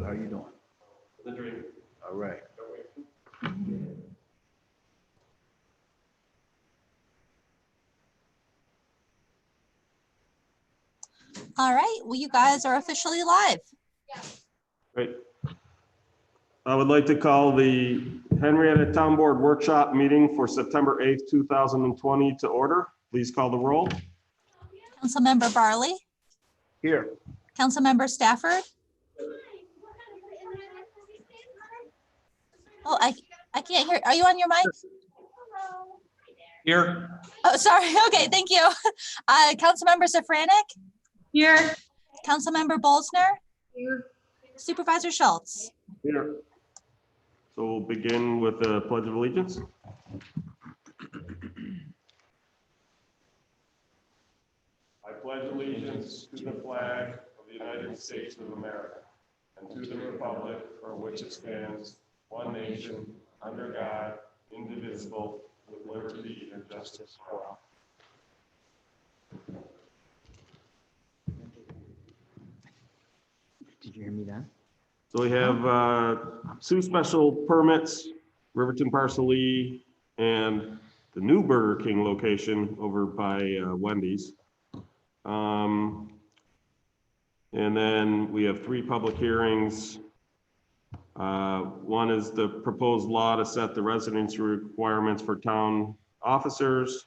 How you doing? The dream. All right. All right, well, you guys are officially live. Great. I would like to call the Henrietta Town Board Workshop meeting for September 8th, 2020 to order. Please call the roll. Councilmember Barley, Here. Councilmember Stafford. Oh, I can't hear. Are you on your mic? Here. Oh, sorry. Okay, thank you. Councilmember Safranek, Here. Councilmember Bolsner, Here. Supervisor Schultz. Here. So we'll begin with the Pledge of Allegiance. I pledge allegiance to the flag of the United States of America and to the republic for which it stands, one nation, under God, indivisible, with liberty and justice for all. Did you hear me then? So we have two special permits, Riverton Parcel E and the new Burger King location over by Wendy's. And then we have three public hearings. One is the proposed law to set the residency requirements for town officers.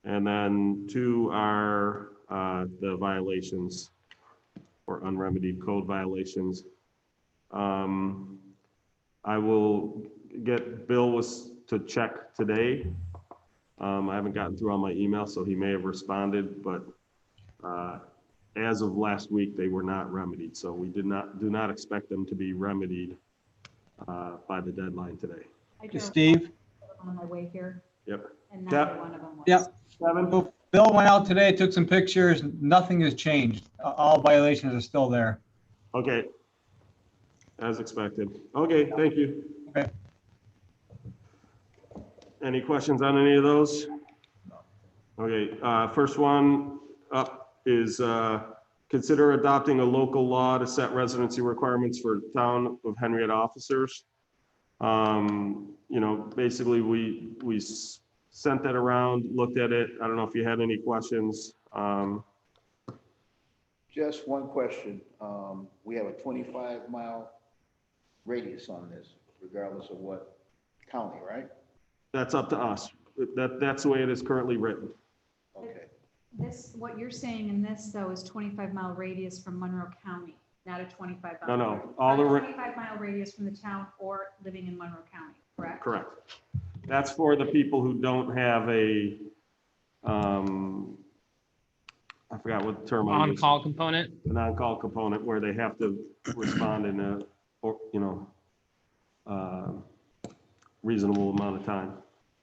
And then two are the violations or unremedied code violations. I will get Bill to check today. I haven't gotten through all my emails, so he may have responded, but as of last week, they were not remedied. So we do not expect them to be remedied by the deadline today. Steve? On my way here. Yep. And neither one of them was. Yep. Kevin? Bill went out today, took some pictures. Nothing has changed. All violations are still there. Okay. As expected. Okay, thank you. Okay. Any questions on any of those? Okay, first one up is consider adopting a local law to set residency requirements for town of Henrietta officers. You know, basically we sent that around, looked at it. I don't know if you had any questions. Just one question. We have a 25-mile radius on this, regardless of what county, right? That's up to us. That's the way it is currently written. Okay. This, what you're saying in this though is 25-mile radius from Monroe County, not a 25 mile. No, all the 25-mile radius from the town or living in Monroe County, correct? correct. That's for the people who don't have a, I forgot what term I used. On-call component. An on-call component where they have to respond in a, or, you know, reasonable amount of time.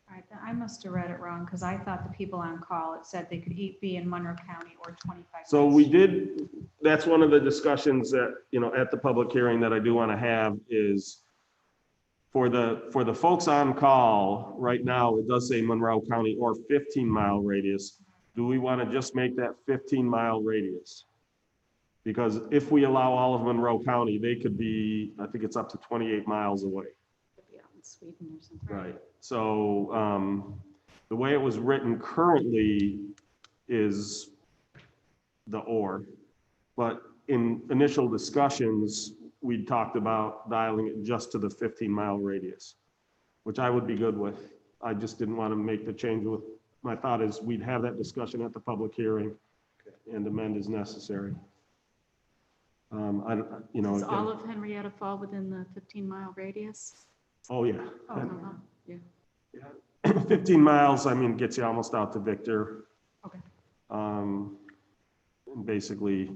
All right, then I must have read it wrong because I thought the people on call, it said they could be in Monroe County or 25. So miles. we did, that's one of the discussions that, you know, at the public hearing that I do want to have is for the folks on call right now, it does say Monroe County or 15-mile radius. Do we want to just make that 15-mile radius? Because if we allow all of Monroe County, they could be, I think it's up to 28 miles away. Could be out in Sweden or something. Right. So the way it was written currently is the or, but in initial discussions, we talked about dialing it just to the 15-mile radius, which I would be good with. I just didn't want to make the change with, my thought is we'd have that discussion at the public hearing and amend as necessary. You know, Does all of Henrietta fall within the 15-mile radius? oh yeah. Oh, uh-huh. Yeah. 15 miles, I mean, gets you almost out to Victor. Okay. And basically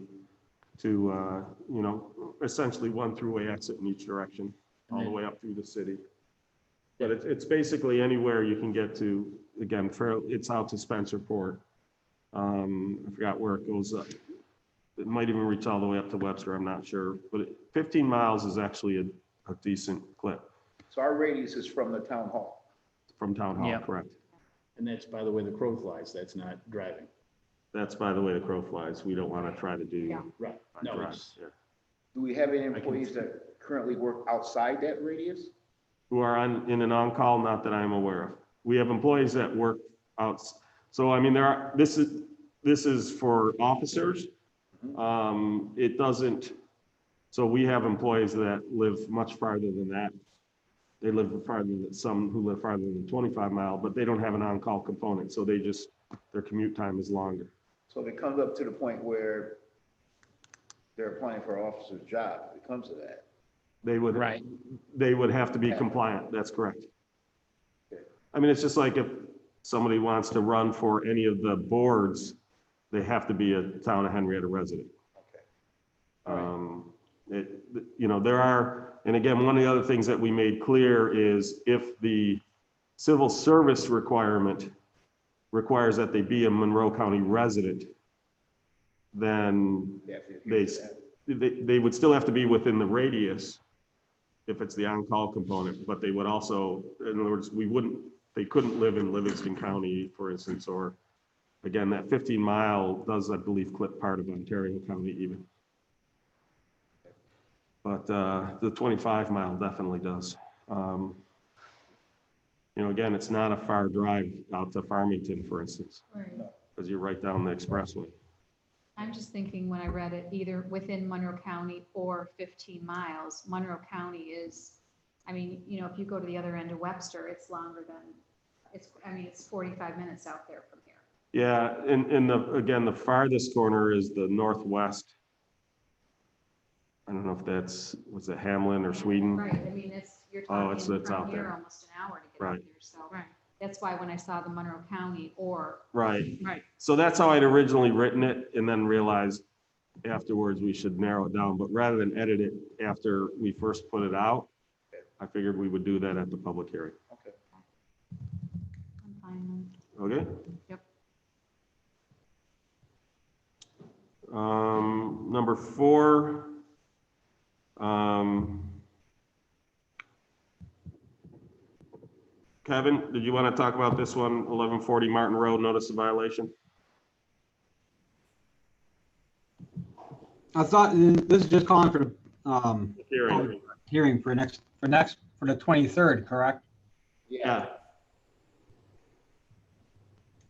to, you know, essentially one throughway exit in each direction, all the way up through the city. But it's basically anywhere you can get to, again, it's out to Spencerport. I forgot where it goes up. It might even reach all the way up to Webster, I'm not sure. But 15 miles is actually a decent clip. So our radius is from the town hall. From Town Hall, Yeah. correct. And that's by the way the crow flies, that's not driving. That's by the way the crow flies. We don't want to try to do. Yeah. Right. by No, drive, it's, yeah. Do we have any employees that currently work outside that radius? Who are in an on-call, not that I'm aware of. We have employees that work out. So I mean, this is for officers. It doesn't, so we have employees that live much farther than that. They live farther than some who live farther than 25 mile, but they don't have an on-call component. So their commute time is longer. So if it comes up to the point where they're applying for an officer's job, if it comes to that. They would, Right. they would have to be compliant. That's correct. I mean, it's just like if somebody wants to run for any of the boards, they have to be a town of Henrietta resident. Okay. There are, and again, one of the other things that we made clear is if the civil service requirement requires that they be a Monroe County resident, then Yeah, if you- they would still have to be within the radius if it's the on-call component, but they would also, in other words, they couldn't live in Livingston County, for instance, or again, that 15 mile does, I believe, clip part of Ontario County even. But the 25 mile definitely does. Again, it's not a far drive out to Farmington, for instance, Right. because you're right down the expressway. I'm just thinking when I read it, either within Monroe County or 15 miles, Monroe County is, I mean, if you go to the other end of Webster, it's longer than, it's 45 minutes out there from here. Yeah, and again, the farthest corner is the northwest. I don't know if was it Hamlin or Sweden? Right, I mean, you're Oh, talking it's out from here there. almost an hour to get Right. up here, so. That's why when I saw the Monroe County or. Right. Right. So that's how I'd originally written it and then realized afterwards we should narrow it down. But rather than edit it after we first put it out, I figured we would do that at the public hearing. Okay. I'm fine Okay? Yep. Number 4. Kevin, did you want to talk about this one, 1140 Martin Road, notice of violation? I thought this is just calling for Hearing. hearing for the 23rd, correct? Yeah.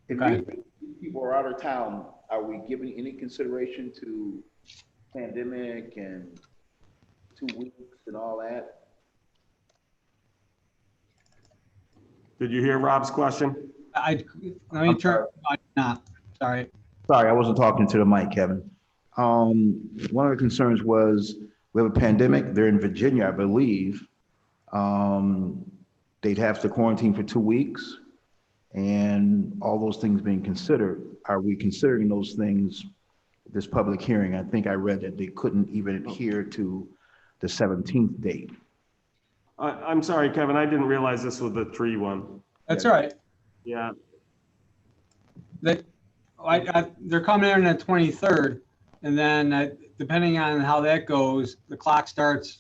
If Okay. people are out of town, are we giving any consideration to pandemic and 2 weeks and all that? Did you hear Rob's question? Let me turn, sorry. Sorry, I wasn't talking to the mic, Kevin. One of the concerns was we have a pandemic. They're in Virginia, I believe. They'd have to quarantine for 2 weeks. And all those things being considered, are we considering those things, this public hearing? I think I read that they couldn't even adhere to the 17th date. I'm sorry, Kevin, I didn't realize this was the tree one. That's all right. Yeah, They're coming in on the 23rd, and then depending on how that goes, the clock starts.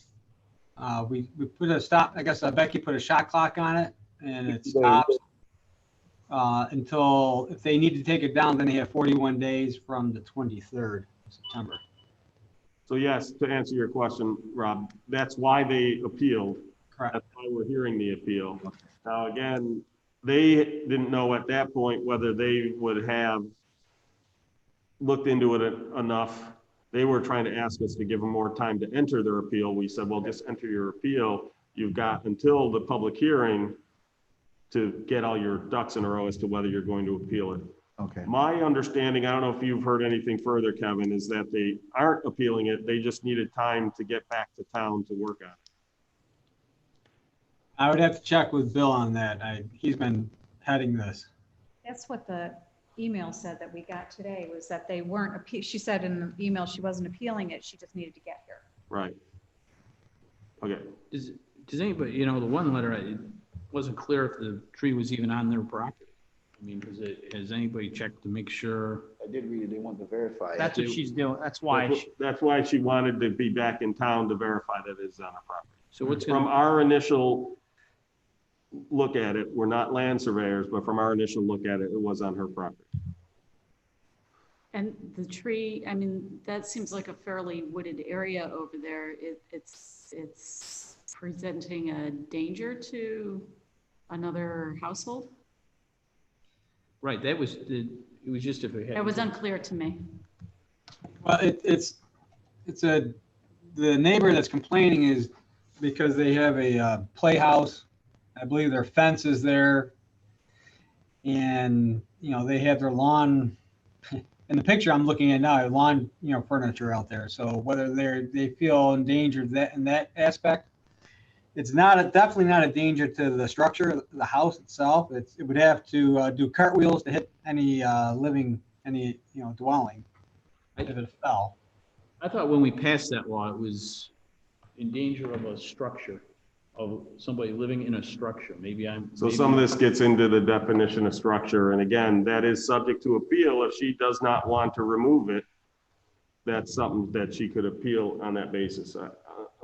We put a stop, I guess Becky put a shot clock on it, and it stops until, if they need to take it down, then they have 41 days from the 23rd of September. so yes, to answer your question, Rob, that's why they appealed. Correct. That's why we're hearing the appeal. Now, again, they didn't know at that point whether they would have looked into it enough. They were trying to ask us to give them more time to enter their appeal. We said, well, just enter your appeal. You've got until the public hearing to get all your ducks in a row as to whether you're going to appeal it. Okay. My understanding, I don't know if you've heard anything further, Kevin, is that they aren't appealing it. They just needed time to get back to town to work on it. I would have to check with Bill on that. He's been heading this. That's what the email said that we got today, was that they weren't, she said in the email she wasn't appealing it, she just needed to get here. Right. Okay. Does anybody, the one letter, it wasn't clear if the tree was even on their property. I mean, has anybody checked to make sure? I did read it. They want to verify it. That's what she's doing. That's why. That's why she wanted to be back in town to verify that it's on her property. So what's From going our initial look at it, we're not land surveyors, but from our initial look at it, it was on her property. And the tree, I mean, that seems like a fairly wooded area over there. It's presenting a danger to another household? Right, that was, it was just if it had. It was unclear to me. Well, the neighbor that's complaining is because they have a playhouse. I believe their fence is there. And, they have their lawn, in the picture I'm looking at now, lawn, furniture out there. So whether they feel endangered in that aspect, it's definitely not a danger to the structure, the house itself. It would have to do cartwheels to hit any dwelling if it fell. I thought when we passed that law, it was in danger of a structure, of somebody living in a structure. So some of this gets into the definition of structure, and again, that is subject to appeal. If she does not want to remove it, that's something that she could appeal on that basis.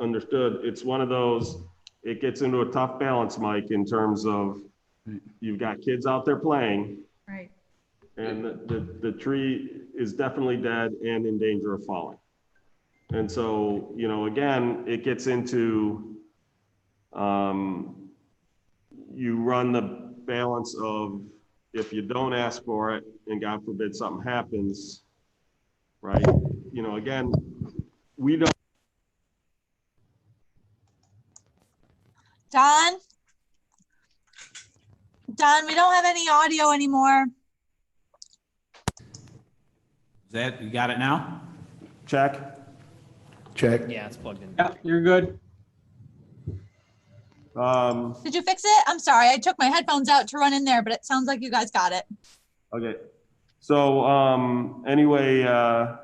Understood. It's one of those, it gets into a tough balance, Mike, in terms of you've got kids out there playing, Right. and the tree is definitely dead and in danger of falling. And so, again, it gets into, you run the balance of if you don't ask for it and God forbid something happens, right? Again, we don't. Don? Don, we don't have any audio anymore. You got it now? Check. Check. Yeah, it's plugged in. Yeah, you're good. Did you fix it? I'm sorry. I took my headphones out to run in there, but it sounds like you guys got it. Okay. So, anyway, I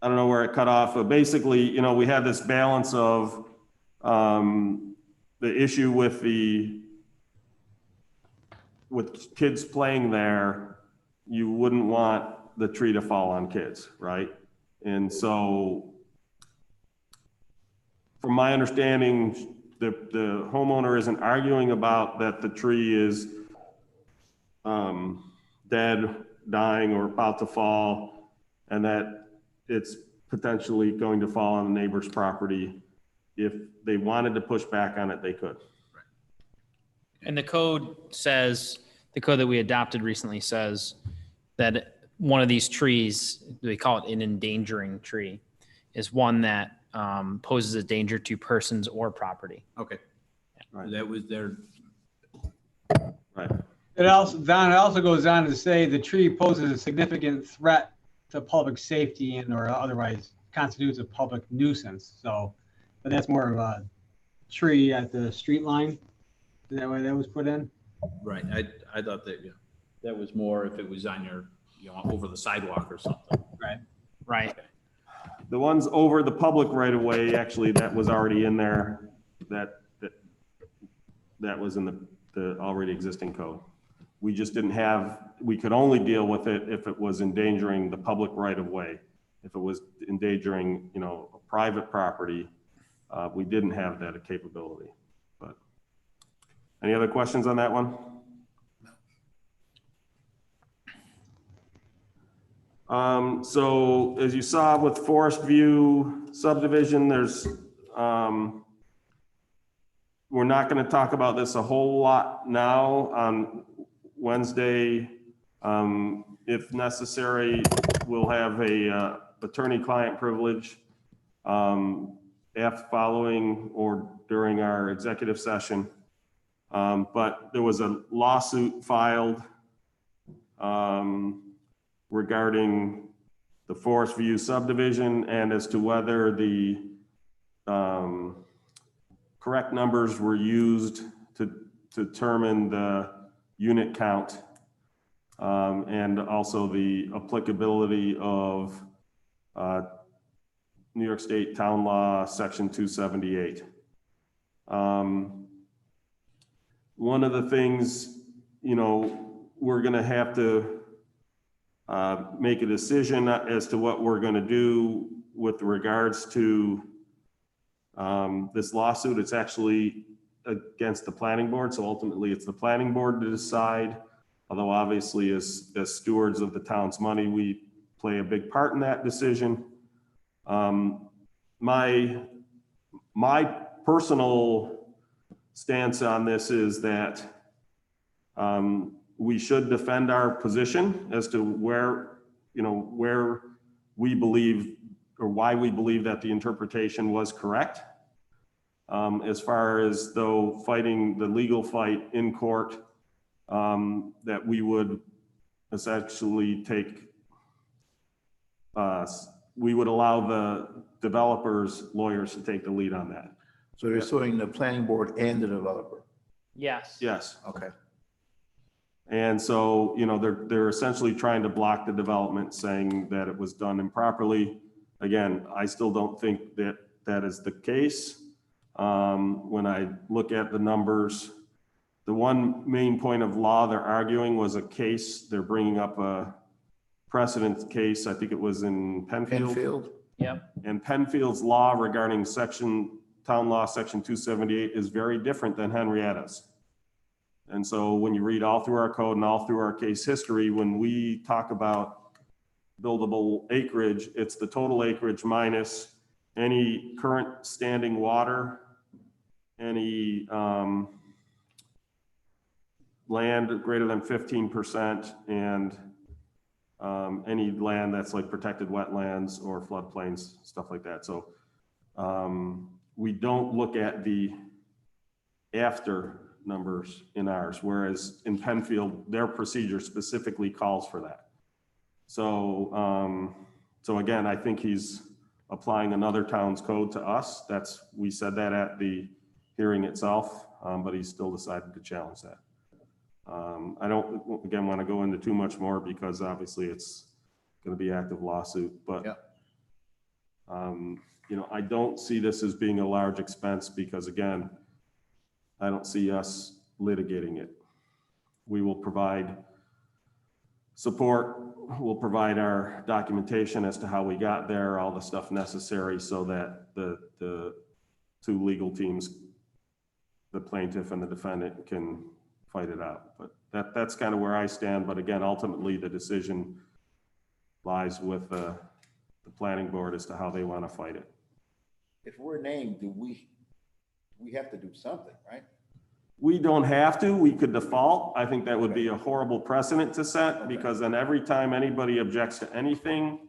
don't know where it cut off, but basically, we have this balance of, the issue with kids playing there. You wouldn't want the tree to fall on kids, right? And so from my understanding, the homeowner isn't arguing about that the tree is dead, dying, or about to fall, and that it's potentially going to fall on the neighbor's property. If they wanted to push back on it, they could. And the code that we adopted recently says that one of these trees, we call it an endangering tree, is one that poses a danger to persons or property. Okay. Right. That was their, Right. It also goes on to say the tree poses a significant threat to public safety or otherwise constitutes a public nuisance. So, but that's more of a tree at the street line. Is that why that was put in? right, I thought that, yeah, that was more if it was on your, over the sidewalk or something. Right. Right. The ones over the public right of way, actually, that was already in there. That was in the already existing code. We just didn't have, we could only deal with it if it was endangering the public right of way. If it was endangering, a private property, we didn't have that capability. But any other questions on that one? So as you saw with Forest View subdivision, there's, we're not going to talk about this a whole lot now. On Wednesday, if necessary, we'll have a attorney-client privilege after following or during our executive session. But there was a lawsuit filed regarding the Forest View subdivision and as to whether the correct numbers were used to determine the unit count and also the applicability of New York State Town Law, Section 278. One of the things, we're going to have to make a decision as to what we're going to do with regards to this lawsuit. It's actually against the planning board. So ultimately it's the planning board to decide Although obviously as stewards of the town's money, we play a big part in that decision. My personal stance on this is that we should defend our position as to where we believe or why we believe that the interpretation was correct. As far as though fighting the legal fight in court, that we would essentially we would allow the developers' lawyers to take the lead on that. So they're suing the planning board and the developer? Yes. Yes. Okay. And so, they're essentially trying to block the development, saying that it was done improperly. Again, I still don't think that that is the case. When I look at the numbers, the one main point of law they're arguing was a case. They're bringing up a precedent case. I think it was in Penfield. Penfield? Yep. And Penfield's law regarding town law section 278 is very different than Henrietta's. And so when you read all through our code and all through our case history, when we talk about buildable acreage, it's the total acreage minus any current standing water, any land greater than 15%, and any land that's like protected wetlands or floodplains, stuff like that. So we don't look at the after numbers in ours, whereas in Penfield, their procedure specifically calls for that. So, so again, I think he's applying another town's code to us. We said that at the hearing itself, but he still decided to challenge that. I don't, again, want to go into too much more because obviously it's going to be active lawsuit, but Yeah. I don't see this as being a large expense because again, I don't see us litigating it. We will provide support. We'll provide our documentation as to how we got there, all the stuff necessary so that the two legal teams, the plaintiff and the defendant, can fight it out. But that's kind of where I stand. But again, ultimately the decision lies with the planning board as to how they want to fight it. If we're named, do we have to do something, right? We don't have to. We could default. I think that would be a horrible precedent to set because then every time anybody objects to anything,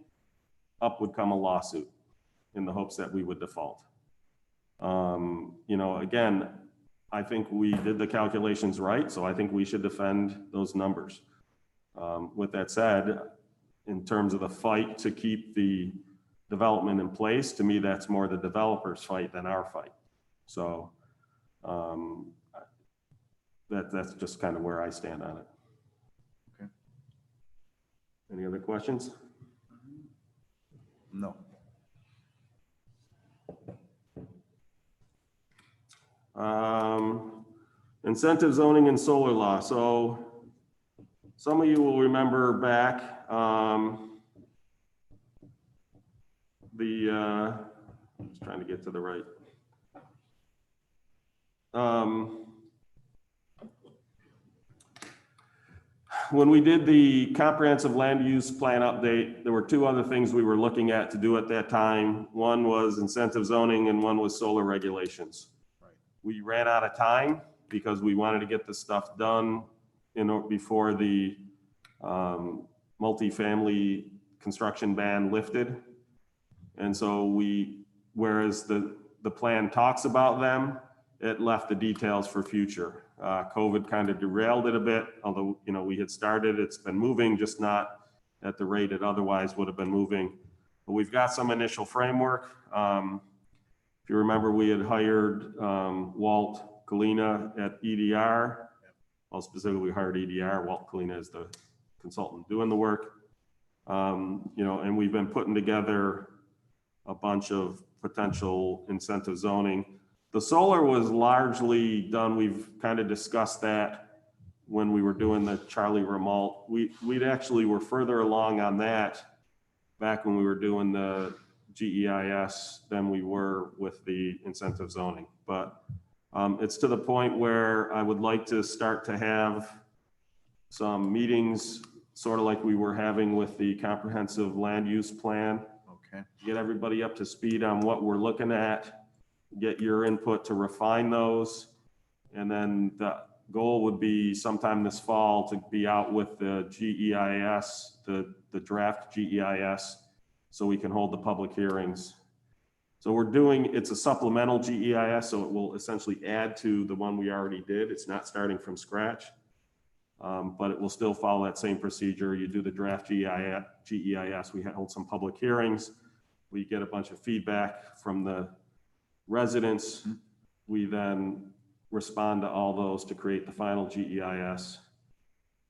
up would come a lawsuit in the hopes that we would default. Again, I think we did the calculations right, so I think we should defend those numbers. With that said, in terms of the fight to keep the development in place, to me, that's more the developer's fight than our fight. So that's just kind of where I stand on it. Okay. Any other questions? No. Incentive zoning and solar law. So some of you will remember back I was trying to get to the right. When we did the comprehensive land use plan update, there were two other things we were looking at to do at that time. One was incentive zoning and one was solar regulations. Right. We ran out of time because we wanted to get this stuff done before the multifamily construction ban lifted. And so whereas the plan talks about them, it left the details for future. COVID kind of derailed it a bit, although, we had started, it's been moving, just not at the rate it otherwise would have been moving. But we've got some initial framework. If you remember, we had hired Walt Kalina at EDR. Well, specifically we hired EDR. Walt Kalina is the consultant doing the work. And we've been putting together a bunch of potential incentive zoning. The solar was largely done. We've kind of discussed that when we were doing the Charlie Remote. We'd actually were further along on that back when we were doing the GEIS than we were with the incentive zoning. But it's to the point where I would like to start to have some meetings, sort of like we were having with the comprehensive land use plan. Okay. Get everybody up to speed on what we're looking at, get your input to refine those. And then the goal would be sometime this fall to be out with the GEIS, the draft GEIS, so we can hold the public hearings. So it's a supplemental GEIS, so it will essentially add to the one we already did. It's not starting from scratch, but it will still follow that same procedure. You do the draft GEIS, we hold some public hearings, we get a bunch of feedback from the residents. We then respond to all those to create the final GEIS.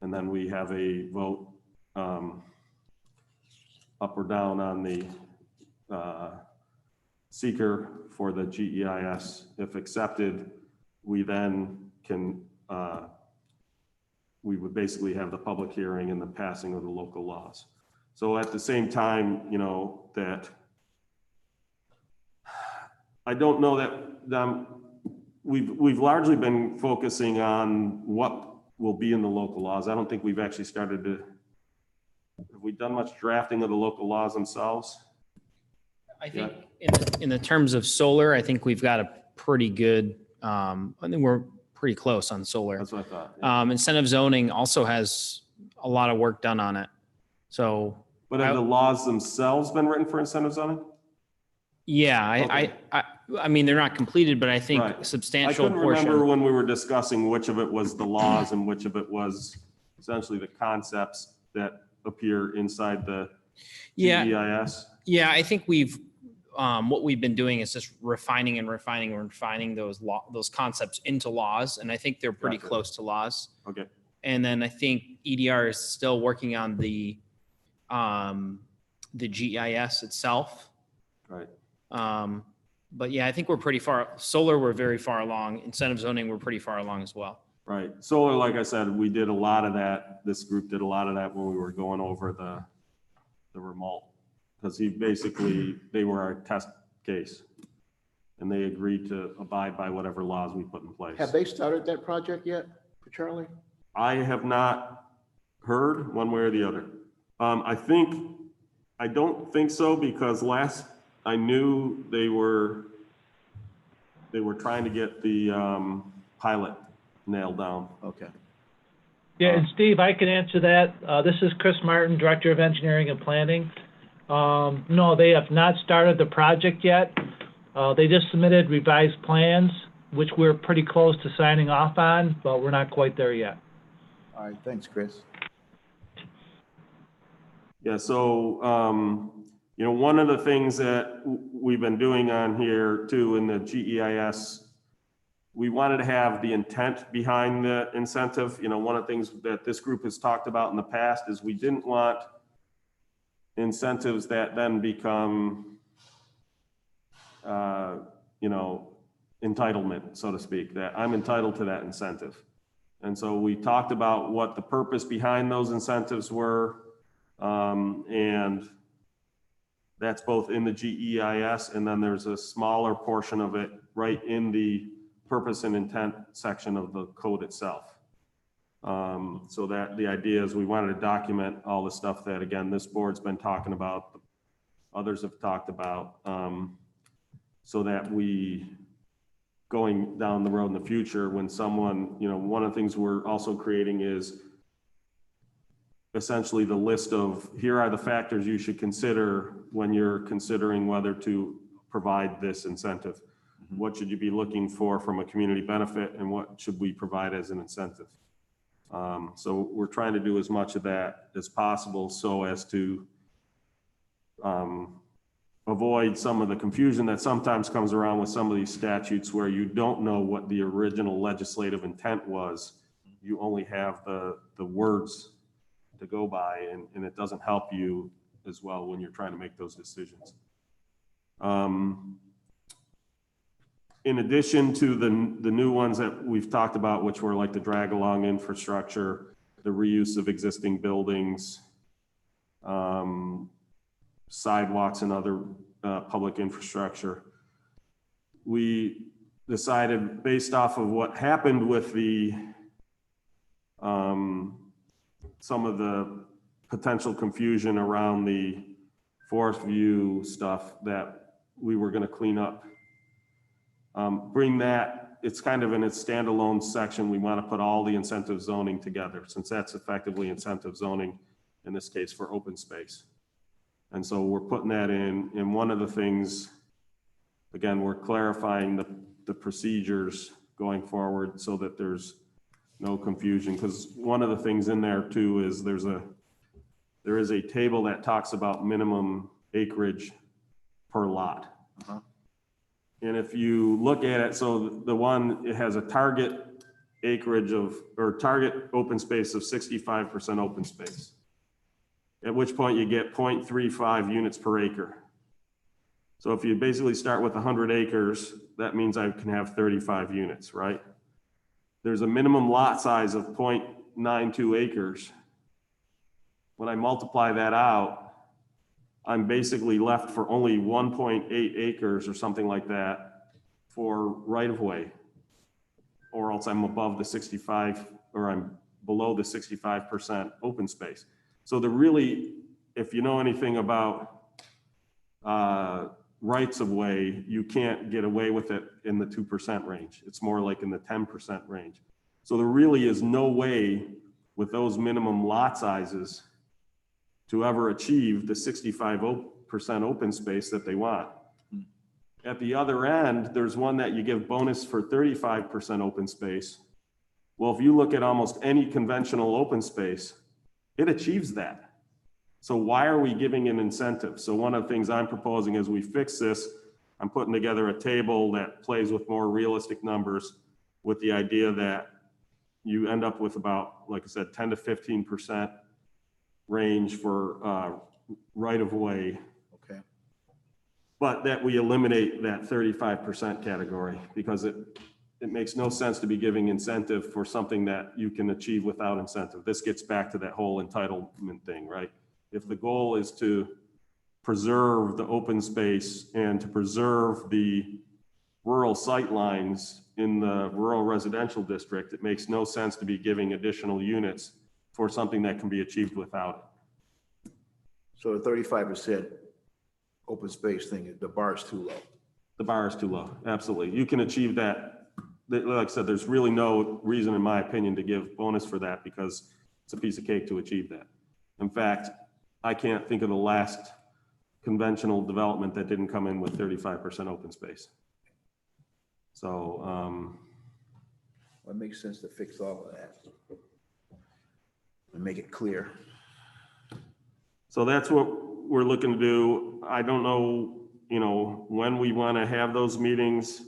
And then we have a vote up or down on the seeker for the GEIS. If accepted, we then can, we would basically have the public hearing and the passing of the local laws. So at the same time, you know, that I don't know that we've largely been focusing on what will be in the local laws. I don't think we've actually started to, have we done much drafting of the local laws themselves? I think in the terms of solar, I think we've got a pretty good, I think we're pretty close on solar. That's what I thought. Yeah. Incentive zoning also has a lot of work done on it. So. But have the laws themselves been written for incentive zoning? Yeah, Okay. I mean, they're not completed, but I think Right. substantial I couldn't remember portion. when we were discussing which of it was the laws and which of it was essentially the concepts that appear inside the Yeah. GEIS. Yeah, I think what we've been doing is just refining those concepts into laws. And I think they're pretty Gotcha. close to laws. Okay. And then I think EDR is still working on the GIS itself. Right. But yeah, I think we're pretty far. Solar, we're very far along. Incentive zoning, we're pretty far along as well. Right. Solar, like I said, we did a lot of that. This group did a lot of that when we were going over the remote. Because they were our test case. And they agreed to abide by whatever laws we put in place. Have they started that project yet for Charlie? I have not heard one way or the other. I don't think so, because last I knew they were trying to get the pilot nailed down. Okay. Yeah, and Steve, I can answer that. This is Chris Martin, Director of Engineering and Planning. No, they have not started the project yet. They just submitted revised plans, which we're pretty close to signing off on, but we're not quite there yet. All right, thanks, Chris. Yeah, so, you know, one of the things that we've been doing on here too in the GEIS, we wanted to have the intent behind the incentive. You know, one of the things that this group has talked about in the past is we didn't want incentives that then become, you know, entitlement, so to speak, that I'm entitled to that incentive. And so we talked about what the purpose behind those incentives were. And that's both in the GEIS, and then there's a smaller portion of it right in the purpose and intent section of the code itself. So that the idea is we wanted to document all the stuff that, again, this board's been talking about, others have talked about, so that we, going down the road in the future, when someone, you know, one of the things we're also creating is essentially the list of, here are the factors you should consider when you're considering whether to provide this incentive. What should you be looking for from a community benefit, and what should we provide as an incentive? So we're trying to do as much of that as possible so as to avoid some of the confusion that sometimes comes around with some of these statutes where you don't know what the original legislative intent was. You only have the words to go by, and it doesn't help you as well when you're trying to make those decisions. In addition to the new ones that we've talked about, which were like the drag along infrastructure, the reuse of existing buildings, sidewalks and other public infrastructure, we decided, based off of what happened with the some of the potential confusion around the forest view stuff that we were gonna clean up. Bring that, it's kind of in its standalone section. We wanna put all the incentive zoning together, since that's effectively incentive zoning, in this case for open space. And so we're putting that in, and one of the things, again, we're clarifying the procedures going forward so that there's no confusion, because one of the things in there too is there is a table that talks about minimum acreage per lot. Uh-huh. And if you look at it, so the one, it has a target acreage of, or target open space of 65% open space. At which point you get 0.35 units per acre. So if you basically start with 100 acres, that means I can have 35 units, right? There's a minimum lot size of 0.92 acres. When I multiply that out, I'm basically left for only 1.8 acres or something like that for right-of-way. Or else I'm above the 65, or I'm below the 65% open space. So the really, if you know anything about rights of way, you can't get away with it in the 2% range. It's more like in the 10% range. So there really is no way with those minimum lot sizes to ever achieve the 65% open space that they want. At the other end, there's one that you give bonus for 35% open space. Well, if you look at almost any conventional open space, it achieves that. So why are we giving an incentive? So one of the things I'm proposing as we fix this, I'm putting together a table that plays with more realistic numbers with the idea that you end up with about, like I said, 10 to 15% range for right-of-way, Okay. but that we eliminate that 35% category, because it makes no sense to be giving incentive for something that you can achieve without incentive. This gets back to that whole entitlement thing, right? If the goal is to preserve the open space and to preserve the rural sight lines in the rural residential district, it makes no sense to be giving additional units for something that can be achieved without it. So the 35% open space thing, the bar is too low. The bar is too low, absolutely. You can achieve that. Like I said, there's really no reason, in my opinion, to give bonus for that, because it's a piece of cake to achieve that. In fact, I can't think of the last conventional development that didn't come in with 35% open space. So, Well, it makes sense to fix all of that and make it clear. so that's what we're looking to do. I don't know, when we want to have those meetings.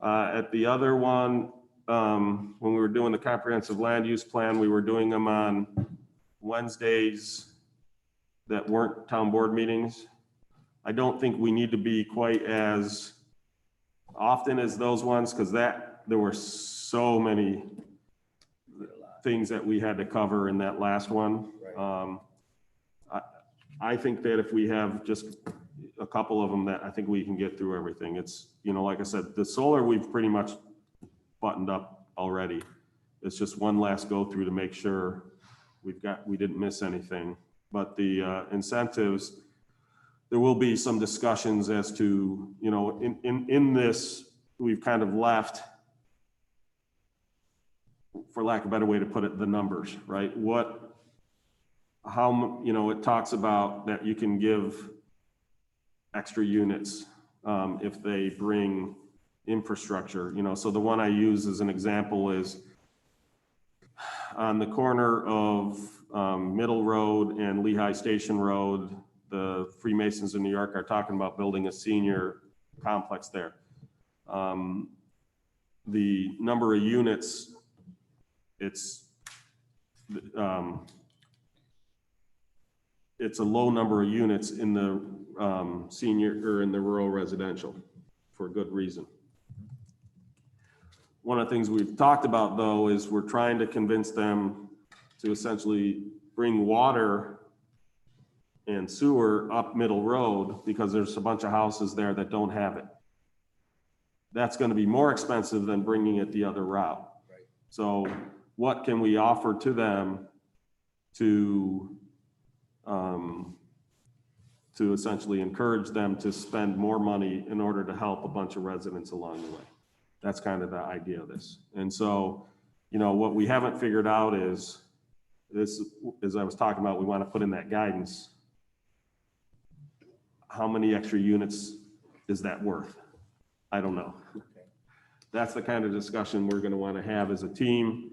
At the other one, when we were doing the comprehensive land use plan, we were doing them on Wednesdays that weren't town board meetings. I don't think we need to be quite as often as those ones, because there were so many things that we had to cover in that last one. Right. I think that if we have just a couple of them, that I think we can get through everything. It's, like I said, the solar we've pretty much buttoned up already. It's just one last go through to make sure we didn't miss anything. But the incentives, there will be some discussions as to, in this, we've kind of left, for lack of a better way to put it, the numbers, right? How it talks about that you can give extra units if they bring infrastructure, so the one I use as an example is on the corner of Middle Road and Lehigh Station Road. The Freemasons in New York are talking about building a senior complex there. The number of units, it's a low number of units in the senior or in the rural residential for a good reason. One of the things we've talked about, though, is we're trying to convince them to essentially bring water and sewer up Middle Road, because there's a bunch of houses there that don't have it. That's going to be more expensive than bringing it the other route. Right. So what can we offer to them to essentially encourage them to spend more money in order to help a bunch of residents along the way. That's kind of the idea of this. And so, you know, what we haven't figured out is this, as I was talking about, we want to put in that guidance. How many extra units is that worth? I don't know. That's the kind of discussion we're going to want to have as a team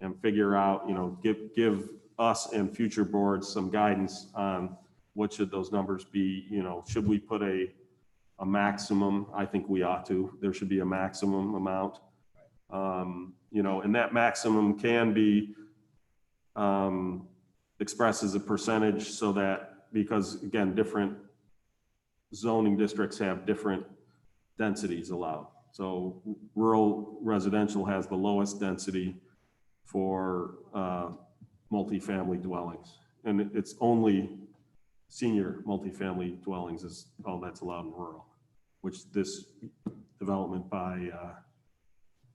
and figure out, you know, give us and future boards some guidance on what should those numbers be. You know, should we put a maximum? I think we ought to. There should be a maximum amount. You know, and that maximum can be expressed as a percentage, so that, because again, different zoning districts have different densities allowed. So rural residential has the lowest density for multifamily dwellings, and it's only senior multifamily dwellings is all that's allowed in rural, which this development by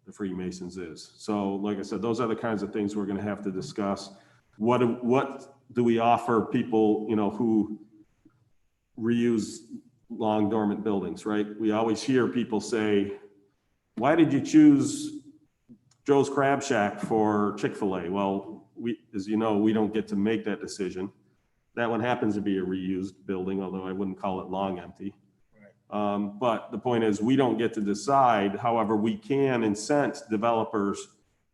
the Freemasons is. So like I said, those are the kinds of things we're going to have to discuss. What do we offer people, you know, who reuse long dormant buildings, right? We always hear people say, why did you choose Joe's Crab Shack for Chick-fil-A? Well, as you know, we don't get to make that decision. That one happens to be a reused building, although I wouldn't call it long empty. Right. But the point is, we don't get to decide. However, we can incent developers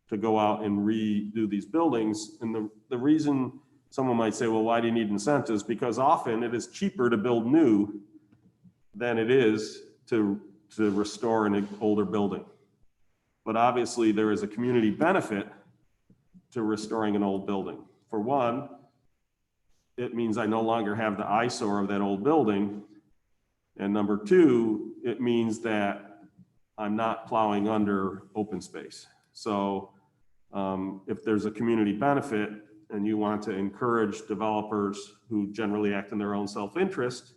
to go out and redo these buildings. And the reason someone might say, well, why do you need incentives? Because often it is cheaper to build new than it is to restore an older building. But obviously there is a community benefit to restoring an old building. For one, it means I no longer have the eyesore of that old building. And number two, it means that I'm not plowing under open space. So if there's a community benefit and you want to encourage developers who generally act in their own self-interest,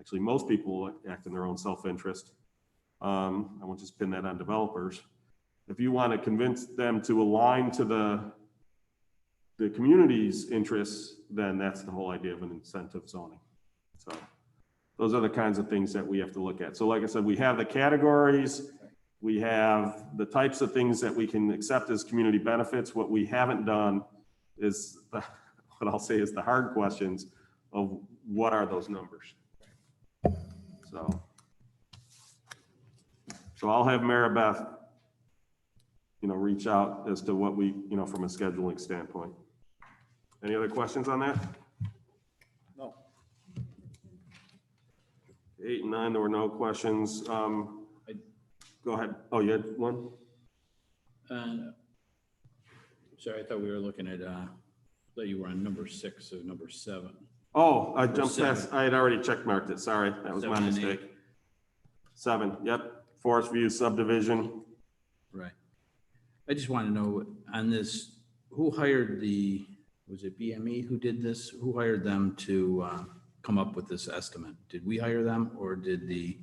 actually most people act in their own self-interest, I won't just pin that on developers. If you want to convince them to align to the community's interests, then that's the whole idea of an incentive zoning. So those are the kinds of things that we have to look at. So like I said, we have the categories, we have the types of things that we can accept as community benefits. What we haven't done is what I'll say is the hard questions of what are those numbers. So I'll have Maribeth, you know, reach out as to what we, you know, from a scheduling standpoint. Any other questions on that? No. 8 and 9, there were no questions. Go ahead. Oh, you had one? Sorry, I thought we were looking at, that you were on number 6 or number 7. Oh, I jumped past, I had already check marked it. Sorry, that was my 7 and mistake. 8. 7, yep. Forest View subdivision. Right. I just want to know on this, who hired was it BME who did this? Who hired them to come up with this estimate? Did we hire them or did the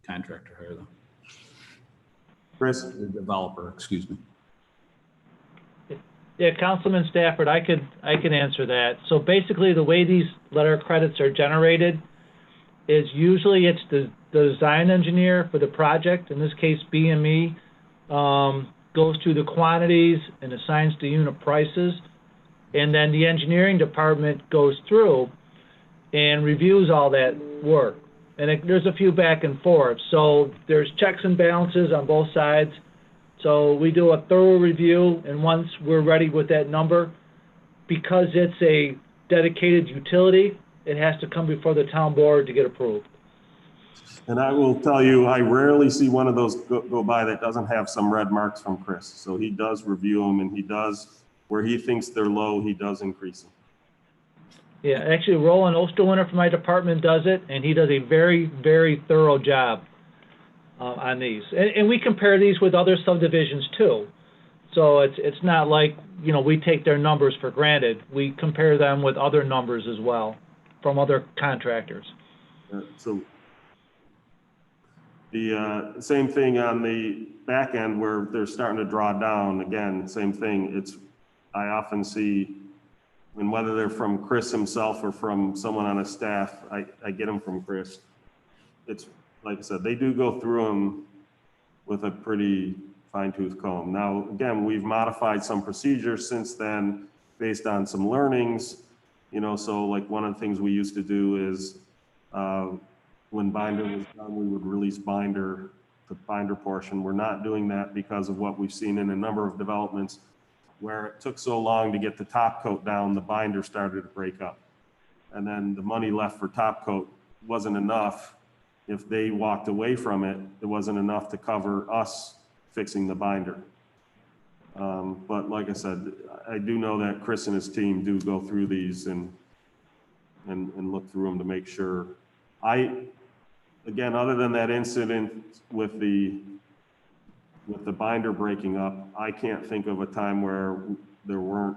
contractor hire them? Chris? The developer, excuse me. Yeah, Councilman Stafford, I can answer that. So basically, the way these letter of credits are generated is usually it's the design engineer for the project, in this case BME, goes through the quantities and assigns the unit prices, and then the engineering department goes through and reviews all that work. And there's a few back and forth, so there's checks and balances on both sides. So we do a thorough review, and once we're ready with that number, because it's a dedicated utility, it has to come before the town board to get approved. And I will tell you, I rarely see one of those go by that doesn't have some red marks from Chris. So he does review them, and he does, where he thinks they're low, he does increase them. Yeah, actually, Roland Osterwinter from my department does it, and he does a very, very thorough job on these. And we compare these with other subdivisions too. So it's not like, you know, we take their numbers for granted. We compare them with other numbers as well from other contractors. So the same thing on the back end where they're starting to draw down, again, same thing. I often see and whether they're from Chris himself or from someone on his staff, I get them from Chris. It's, like I said, they do go through them with a pretty fine tooth comb. Now, again, we've modified some procedures since then based on some learnings, you know, so like one of the things we used to do is when binder was done, we would release binder, the binder portion. We're not doing that because of what we've seen in a number of developments where it took so long to get the top coat down, the binder started to break up. And then the money left for top coat wasn't enough. If they walked away from it, it wasn't enough to cover us fixing the binder. But like I said, I do know that Chris and his team do go through these and look through them to make sure. Again, other than that incident with the binder breaking up, I can't think of a time where there were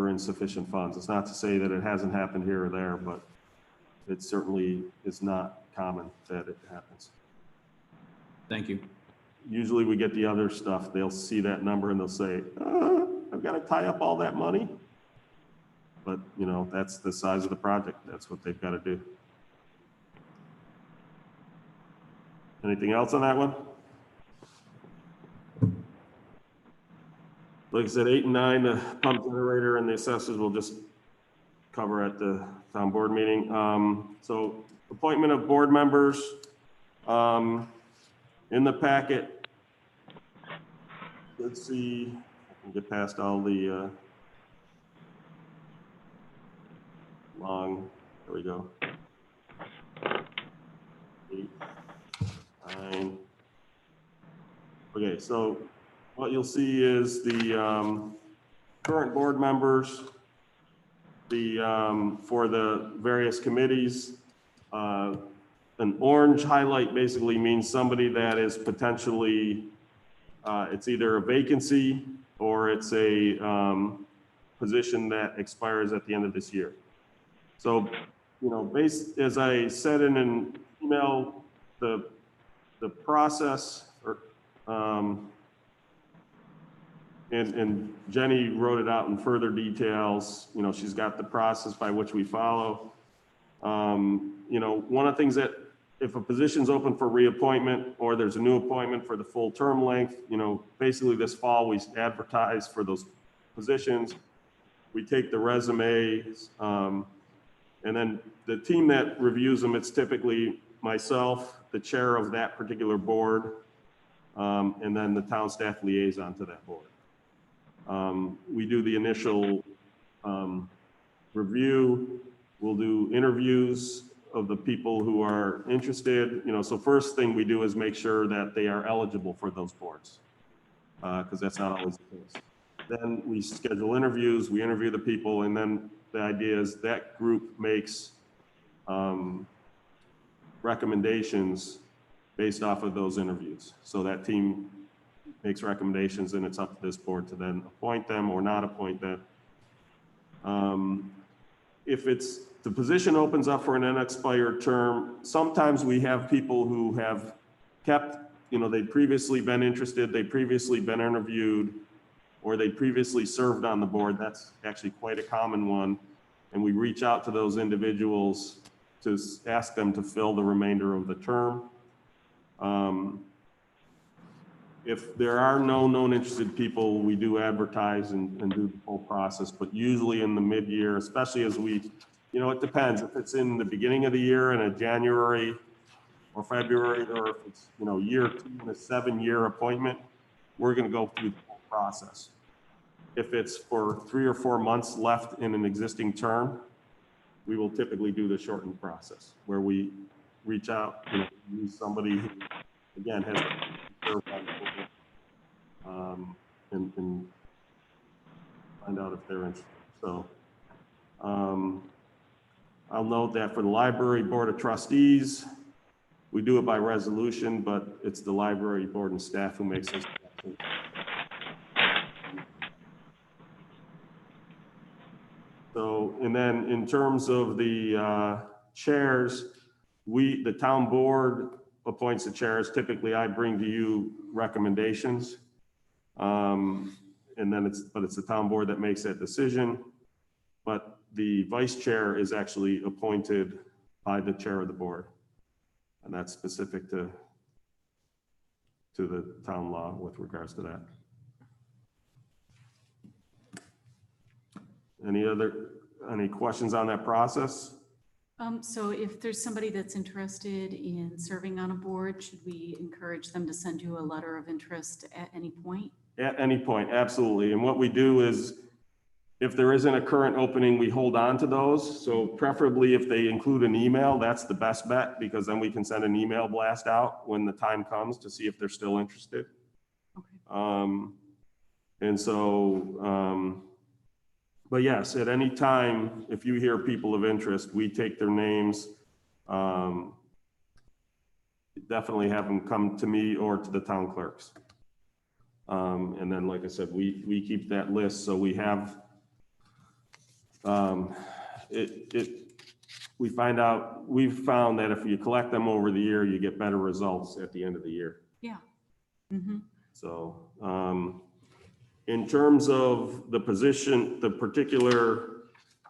insufficient funds. It's not to say that it hasn't happened here or there, but it certainly is not common that it happens. Thank you. Usually we get the other stuff. They'll see that number and they'll say, I've got to tie up all that money. But, you know, that's the size of the project. That's what they've got to do. Anything else on that one? Like I said, 8 and 9, the pump generator and the assessors will just cover at the town board meeting. So appointment of board members, in the packet. Let's see, I can get past all the long, there we go. 8, 9. Okay, so what you'll see is the current board members, for the various committees. An orange highlight basically means somebody that is potentially, it's either a vacancy or it's a position that expires at the end of this year. So, you know, as I said in an email, the process, or and Jenny wrote it out in further details. You know, she's got the process by which we follow. You know, one of the things that, if a position's open for reappointment or there's a new appointment for the full term length, you know, basically this fall we advertise for those positions. We take the resumes, and then the team that reviews them, it's typically myself, the chair of that particular board, and then the town staff liaison to that board. We do the initial review. We'll do interviews of the people who are interested. You know, so first thing we do is make sure that they are eligible for those boards, because that's not always the case. Then we schedule interviews, we interview the people, and then the idea is that group makes recommendations based off of those interviews. So that team makes recommendations, and it's up to this board to then appoint them or not appoint them. If the position opens up for an unexpired term, sometimes we have people who have kept, you know, they'd previously been interested, they'd previously been interviewed, or they previously served on the board. That's actually quite a common one. And we reach out to those individuals to ask them to fill the remainder of the term. If there are no known interested people, we do advertise and do the whole process, but usually in the mid-year, especially as we, you know, it depends. If it's in the beginning of the year in a January or February, or if it's, you know, year 2 in a 7-year appointment, we're going to go through the whole process. If it's for 3 or 4 months left in an existing term, we will typically do the shortened process where we reach out, you know, use somebody who, again, has served on the board, and find out if they're interested. So I'll note that for the library board of trustees, we do it by resolution, but it's the library board and staff who makes this decision. So, and then in terms of the chairs, the town board appoints the chairs. Typically, I bring to you recommendations, and then it's the town board that makes that decision. but the vice chair is actually appointed by the chair of the board. And that's specific to the town law with regards to that. Any questions on that process? So if there's somebody that's interested in serving on a board, should we encourage them to send you a letter of interest at any point? At any point, absolutely. And what we do is, if there isn't a current opening, we hold on to those. So preferably if they include an email, that's the best bet, because then we can send an email blast out when the time comes to see if they're still interested. Okay. But yes, at any time, if you hear people of interest, we take their names. Definitely have them come to me or to the town clerks. And then, like I said, we keep that list, so we have, we've found that if you collect them over the year, you get better results at the end of the year. Yeah. Mm-hmm. So, in terms of the position, the particular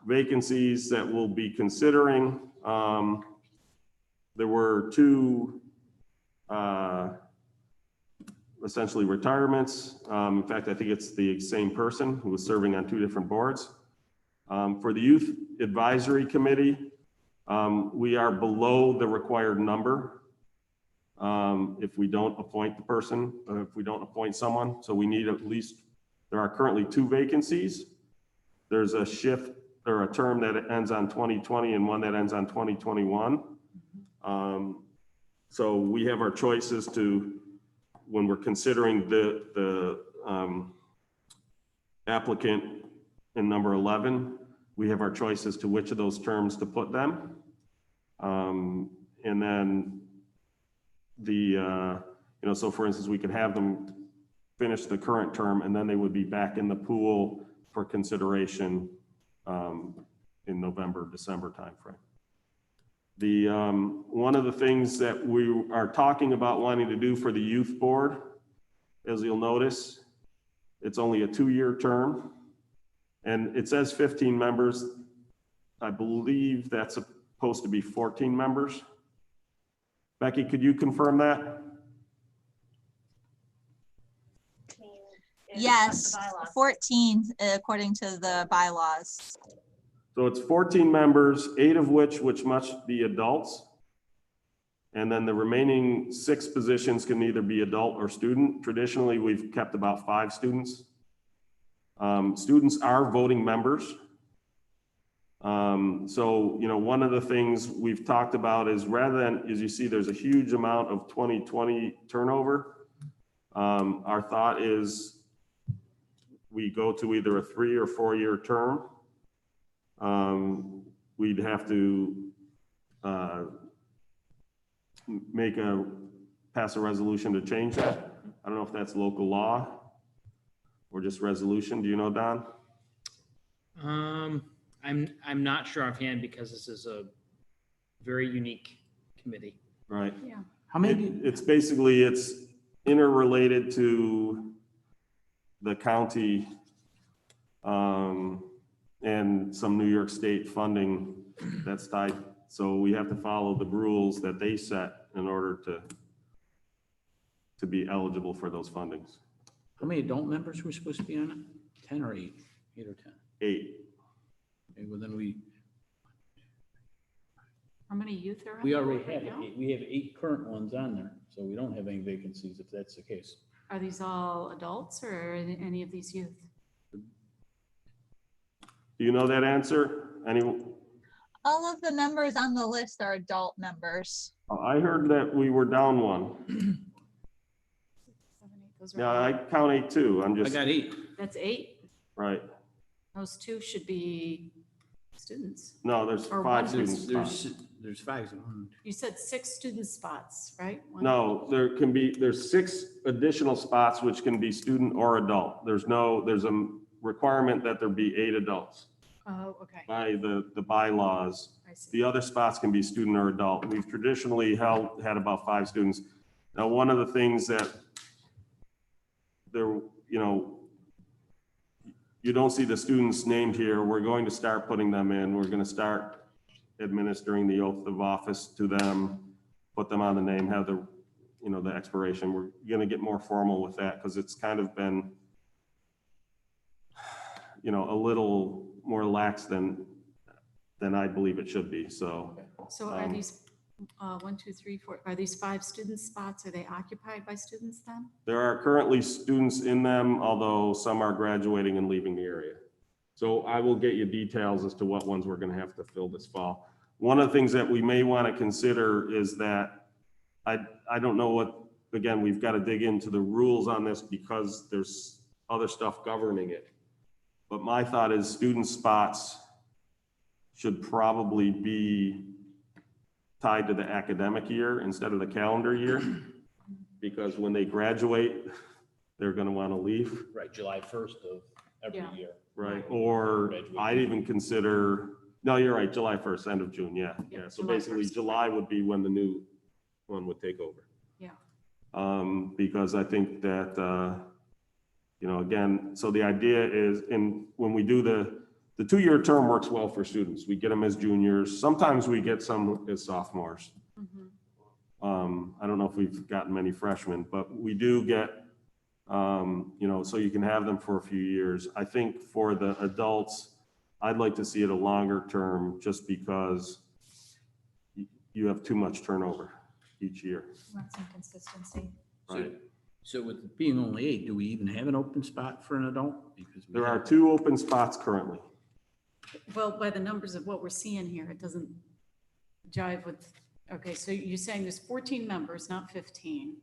vacancies that we'll be considering, there were two, essentially retirements. In fact, I think it's the same person who was serving on two different boards. For the Youth Advisory Committee, we are below the required number if we don't appoint the person, if we don't appoint someone. So we need at least, there are currently two vacancies. There's a shift or a term that ends on 2020 and one that ends on 2021. So we have our choices to, when we're considering the applicant in number 11, we have our choices to which of those terms to put them. And then so for instance, we could have them finish the current term and then they would be back in the pool for consideration in November, December timeframe. One of the things that we are talking about wanting to do for the youth board, as you'll notice, it's only a 2-year term and it says 15 members. I believe that's supposed to be 14 members. Becky, could you confirm that? Yes, 14 according to the bylaws. So it's 14 members, 8 of which must be adults. And then the remaining 6 positions can either be adult or student. Traditionally, we've kept about 5 students. Students are voting members. So, one of the things we've talked about is, rather than, as you see, there's a huge amount of 2020 turnover. Our thought is we go to either a 3 or 4-year term. We'd have to pass a resolution to change that. I don't know if that's local law or just resolution. Do you know, Don? I'm not sure offhand because this is a very unique committee. Right. Yeah. How many? It's basically, it's interrelated to the county and some New York State funding that's tied. So we have to follow the rules that they set in order to be eligible for those fundings. How many adult members were supposed to be on it? 10 or 8? 8 or 10? 8. Okay, well then How many youth are on? we there already right have now? 8. We have 8 current ones on there, so we don't have any vacancies if that's the case. Are these all adults or any of these youth? Do you know that answer? All of the members on the list are adult members. I heard that we were down 1. 7, 8, those are Yeah, all- I count 8 too. I'm I just, got 8. That's 8. right. Those 2 should be students. No, there's Or 5 one students. There's 5. You said 6 student spots, right? No, there's 6 additional spots which can be student or adult. There's a requirement that there be 8 adults Oh, okay. by the bylaws. I see. The other spots can be student or adult. We've traditionally had about 5 students. Now, one of the things that you you don't see the students named here. We're going to start putting them in. We're going to start administering the oath of office to them, put them on the name, have the, you know, the expiration. We're going to get more formal with that because it's kind of been, you know, a little more lax than I believe it should be. So So are these, 1, 2, 3, 4, are these 5 student spots? Are they occupied by students then? there are currently students in them, although some are graduating and leaving the area. So I will get you details as to what ones we're going to have to fill this fall. One of the things that we may want to consider is that I don't know what, again, we've got to dig into the rules on this because there's other stuff governing it. But my thought is student spots should probably be tied to the academic year instead of the calendar year. Because when they graduate, they're going to want to leave. Right, July 1st of every Yeah. year. Right, or I'd even consider, no, you're right, July 1st, end of June, yeah. So July basically, 1st. July would be when the new one would take over. Yeah. Because I think that, you know, again, so the idea is, when we do the 2-year term works well for students. We get them as juniors. Sometimes we get some as sophomores. I don't know if we've gotten many freshmen, but we do get, you know, so you can have them for a few years. I think for the adults, I'd like to see it a longer term just because you have too much turnover each year. Want some consistency. Right. So with it being only 8, do we even have an open spot for an adult? Because we There are have- 2 open spots currently. Well, by the numbers of what we're seeing here, it doesn't jive with, okay, so you're saying there's 14 members, not 15.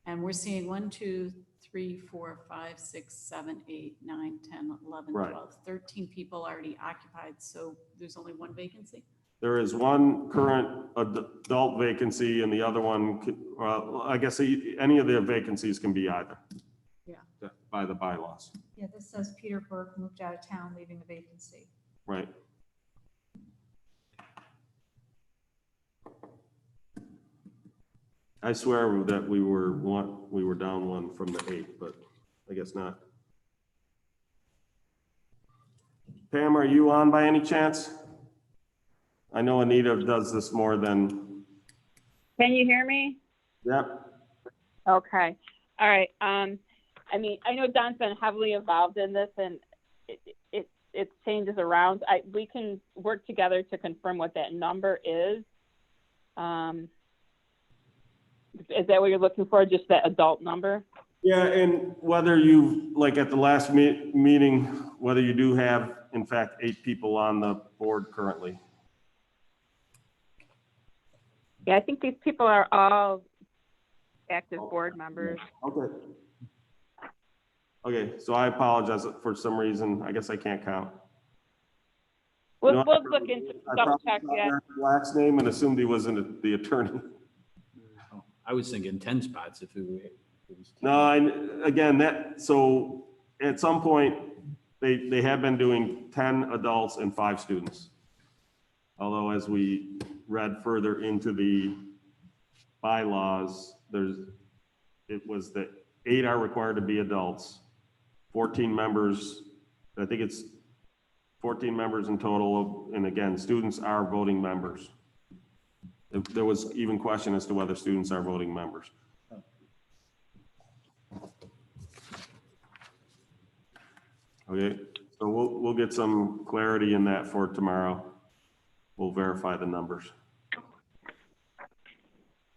And we're seeing 1, 2, 3, 4, 5, 6, 7, 8, 9, 10, 11, Right. 12, 13 people already occupied. So there's only 1 vacancy? There is 1 current adult vacancy and the other one, well, I guess any of the vacancies can be either. Yeah. By the bylaws, Yeah, this says Peter Burke moved out of town, leaving a vacancy. right? I swear that we were down 1 from the 8, but I guess not. Pam, are you on by any chance? I know Anita does this more than, Can you hear me? yep, Okay. All right. I mean, I know Don's been heavily involved in this and it changes around. We can work together to confirm what that number is. Is that what you're looking for? Just that adult number? yeah, and whether you, like at the last meeting, whether you do have, in fact, 8 people on the board currently. Yeah, I think these people are all active board members. Okay. Okay, so I apologize for some reason. I guess I can't count. We'll No, look into, I double probably check saw that. that Black's name and assumed he wasn't the attorney. I was thinking 10 spots if it was. 10. No, again, so at some point, they have been doing 10 adults and 5 students. Although as we read further into the bylaws, it was that 8 are required to be adults, 14 members, I think it's 14 members in total, and again, students are voting members. There was even question as to whether students are voting members. Okay, so we'll get some clarity in that for tomorrow. We'll verify the numbers.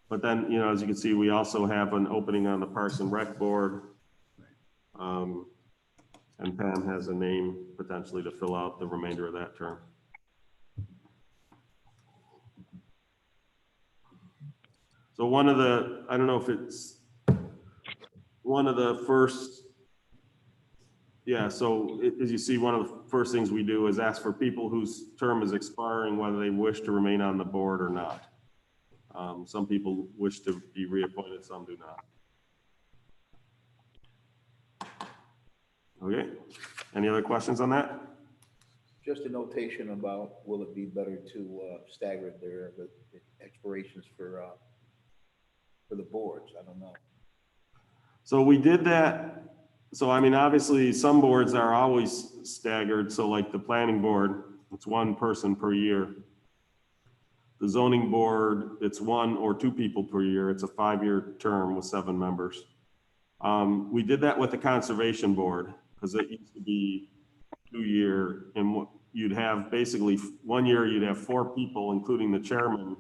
But then, you know, as you can see, we also have an opening on the Parks and Rec Board. And Pam has a name potentially to fill out the remainder of that term. So one of the, I don't know if it's one of the first, yeah, so as you see, one of the first things we do is ask for people whose term is expiring, whether they wish to remain on the board or not. Some people wish to be reappointed, some do not. Okay, any other questions on that? Just a notation about, will it be better to stagger the expirations for the boards? I don't know. So we did that So I mean, obviously, some boards are always staggered, so like the planning board, it's one person per year. The zoning board, it's one or two people per year. It's a 5-year term with 7 members. We did that with the conservation board, because it used to be 2-year, and what you'd have basically 1 year, you'd have 4 people, including the chairman,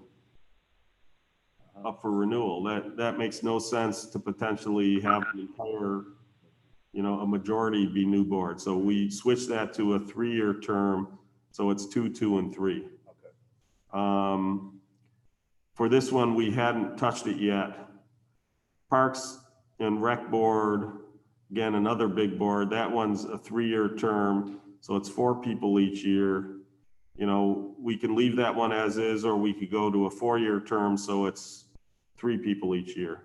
up for renewal. That makes no sense to potentially have the entire, a majority be new board. So we switched that to a 3-year term. So it's 2, 2, and 3. For this one, we hadn't touched it yet. Parks and Rec Board, again, another big board. That one's a 3-year term. So it's 4 people each year. We can leave that one as is, or we could go to a 4-year term. So it's 3 people each year.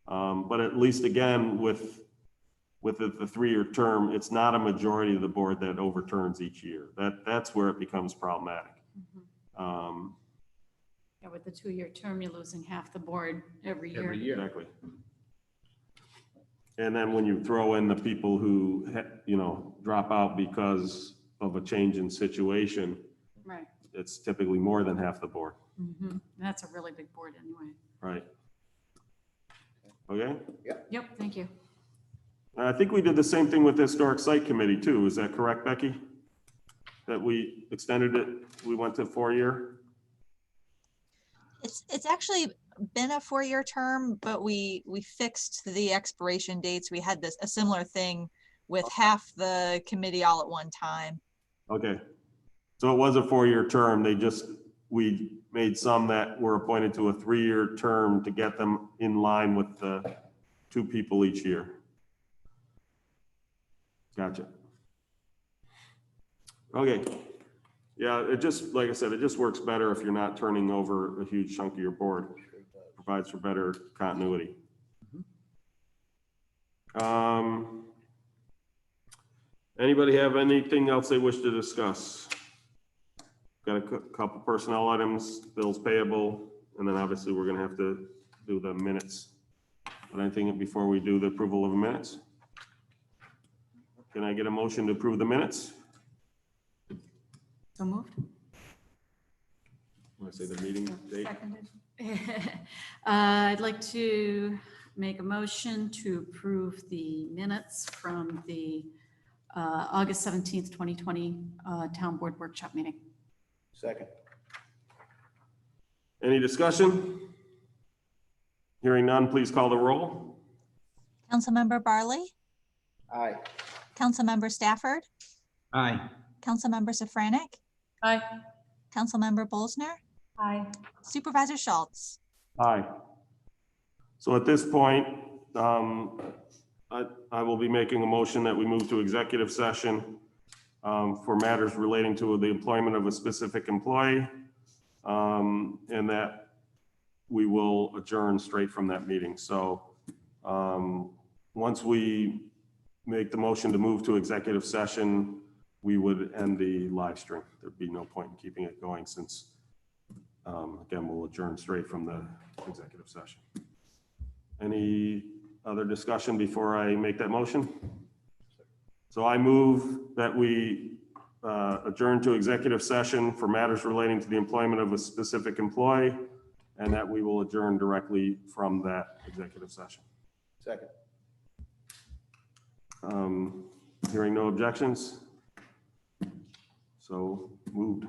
But at least again, with the 3-year term, it's not a majority of the board that overturns each year. That's where it becomes problematic. Yeah, with the 2-year term, you're losing half the board every year. Every year. Exactly. And then when you throw in the people who, drop out because of a change in situation, Right. it's typically more than half the board. That's a really big board anyway. Right. Okay. Yep, thank you. I think we did the same thing with the Historic Site Committee too. Is that correct, Becky? That we extended it, we went to 4-year? It's actually been a 4-year term, but we fixed the expiration dates. We had a similar thing with half the committee all at one time. Okay. So it was a 4-year term. We made some that were appointed to a 3-year term to get them in line with the 2 people each year. Gotcha. Okay. Yeah, it just, like I said, it just works better if you're not turning over a huge chunk of your board. Provides for better continuity. Anybody have anything else they wish to discuss? Got a couple personnel items, bills payable, and then obviously we're going to have to do the minutes. But anything before we do the approval of the minutes? Can I get a motion to approve the minutes? So moved. Want to say the meeting date? Seconded. I'd like to make a motion to approve the minutes from the August 17th, 2020 Town Board Workshop meeting. Second. Any discussion? Hearing none, please call the roll. Councilmember Barley, Aye. Councilmember Stafford, Aye. Councilmember Safranek, Aye. Councilmember Bolsner, Aye. Supervisor Schultz. Aye. So at this point, I will be making a motion that we move to executive session for matters relating to the employment of a specific employee, and that we will adjourn straight from that meeting. So once we make the motion to move to executive session, we would end the live stream. There'd be no point in keeping it going since, again, we'll adjourn straight from the executive session. Any other discussion before I make that motion? So I move that we adjourn to executive session for matters relating to the employment of a specific employee, and that we will adjourn directly from that executive session. Second. Hearing no objections. So moved.